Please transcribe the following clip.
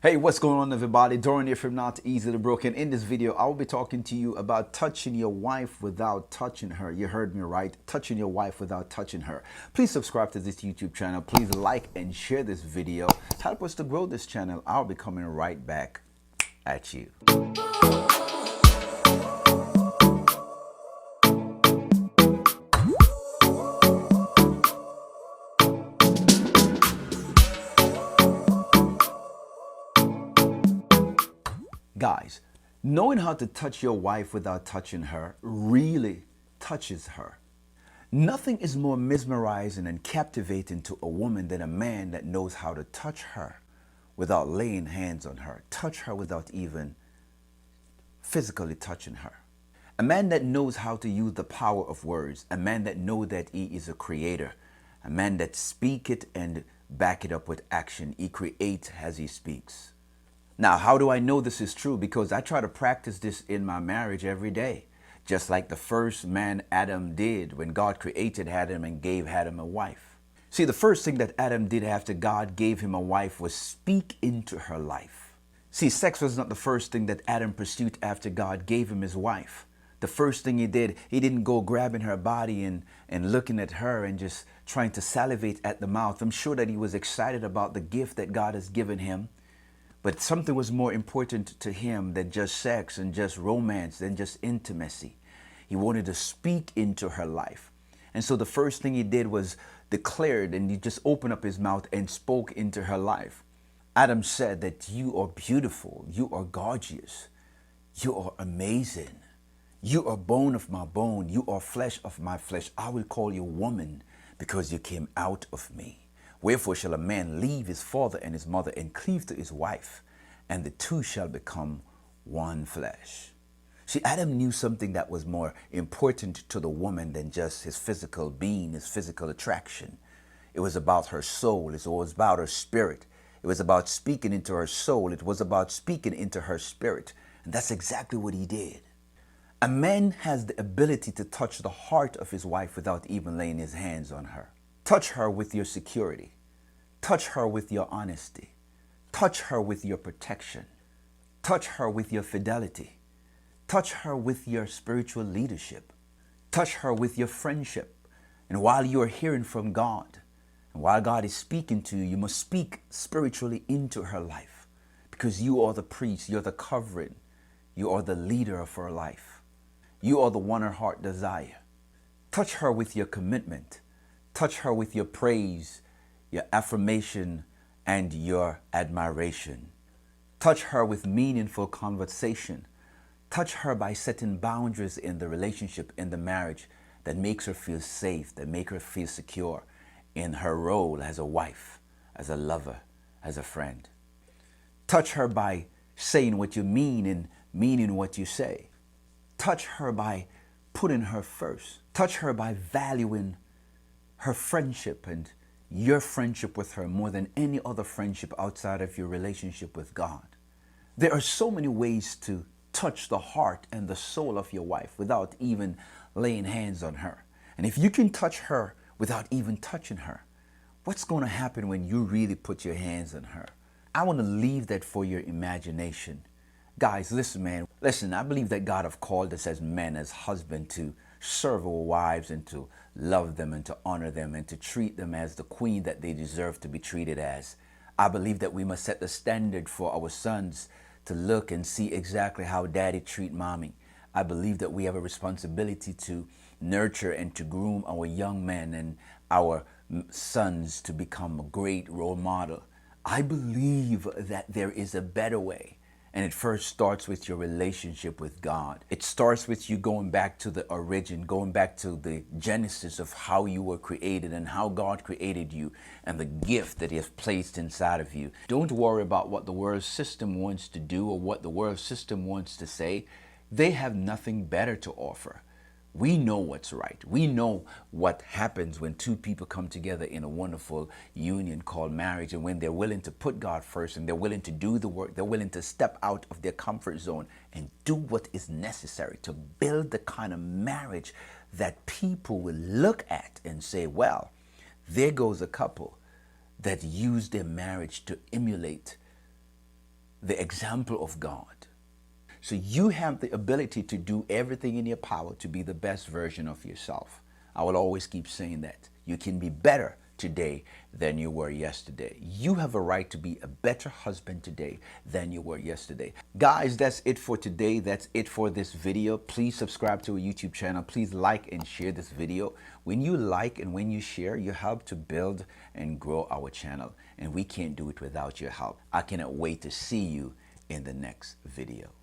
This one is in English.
Hey, what's going on, everybody? Doran here from Not Easily Broken. In this video, I will be talking to you about touching your wife without touching her. You heard me right. Touching your wife without touching her. Please subscribe to this YouTube channel. Please like and share this video. Help us to grow this channel. I'll be coming right back at you. Guys, knowing how to touch your wife without touching her really touches her. Nothing is more mesmerizing and captivating to a woman than a man that knows how to touch her without laying hands on her, touch her without even physically touching her. A man that knows how to use the power of words, a man that knows that he is a creator, a man that speak it and back it up with action. He creates as he speaks. Now, how do I know this is true? Because I try to practice this in my marriage every day. Just like the first man Adam did when God created Adam and gave Adam a wife. See, the first thing that Adam did after God gave him a wife was speak into her life. See, sex was not the first thing that Adam pursued after God gave him his wife. The first thing he did, he didn't go grabbing her body and looking at her and just trying to salivate at the mouth. I'm sure that he was excited about the gift that God has given him. But something was more important to him than just sex and just romance, than just intimacy. He wanted to speak into her life. And so the first thing he did was declared, and he just opened up his mouth and spoke into her life. Adam said that you are beautiful, you are gorgeous, you are amazing. You are bone of my bone, you are flesh of my flesh. I will call you woman because you came out of me. Wherefore shall a man leave his father and his mother and cleave to his wife, and the two shall become one flesh. See, Adam knew something that was more important to the woman than just his physical being, his physical attraction. It was about her soul. It was about her spirit. It was about speaking into her soul. It was about speaking into her spirit. And that's exactly what he did. A man has the ability to touch the heart of his wife without even laying his hands on her. Touch her with your security. Touch her with your honesty. Touch her with your protection. Touch her with your fidelity. Touch her with your spiritual leadership. Touch her with your friendship. And while you are hearing from God, and while God is speaking to you, you must speak spiritually into her life. Because you are the priest, you're the covering, you are the leader of her life. You are the one her heart desire. Touch her with your commitment. Touch her with your praise, your affirmation, and your admiration. Touch her with meaningful conversation. Touch her by setting boundaries in the relationship, in the marriage, that makes her feel safe, that make her feel secure in her role as a wife, as a lover, as a friend. Touch her by saying what you mean and meaning what you say. Touch her by putting her first. Touch her by valuing her friendship and your friendship with her more than any other friendship outside of your relationship with God. There are so many ways to touch the heart and the soul of your wife without even laying hands on her. And if you can touch her without even touching her, what's going to happen when you really put your hands on her? I want to leave that for your imagination. Guys, listen, man. Listen, I believe that God has called us as men, as husbands, to serve our wives and to love them and to honor them and to treat them as the queen that they deserve to be treated as. I believe that we must set the standard for our sons to look and see exactly how daddy treat mommy. I believe that we have a responsibility to nurture and to groom our young men and our sons to become a great role model. I believe that there is a better way. And it first starts with your relationship with God. It starts with you going back to the origin, going back to the genesis of how you were created and how God created you and the gift that He has placed inside of you. Don't worry about what the world system wants to do or what the world system wants to say. They have nothing better to offer. We know what's right. We know what happens when two people come together in a wonderful union called marriage, and when they're willing to put God first and they're willing to do the work, they're willing to step out of their comfort zone and do what is necessary to build the kind of marriage that people will look at and say, well, there goes a couple that use their marriage to emulate the example of God. So you have the ability to do everything in your power to be the best version of yourself. I will always keep saying that. You can be better today than you were yesterday. You have a right to be a better husband today than you were yesterday. Guys, that's it for today. That's it for this video. Please subscribe to our YouTube channel. Please like and share this video. When you like and when you share, you help to build and grow our channel. And we can't do it without your help. I cannot wait to see you in the next video.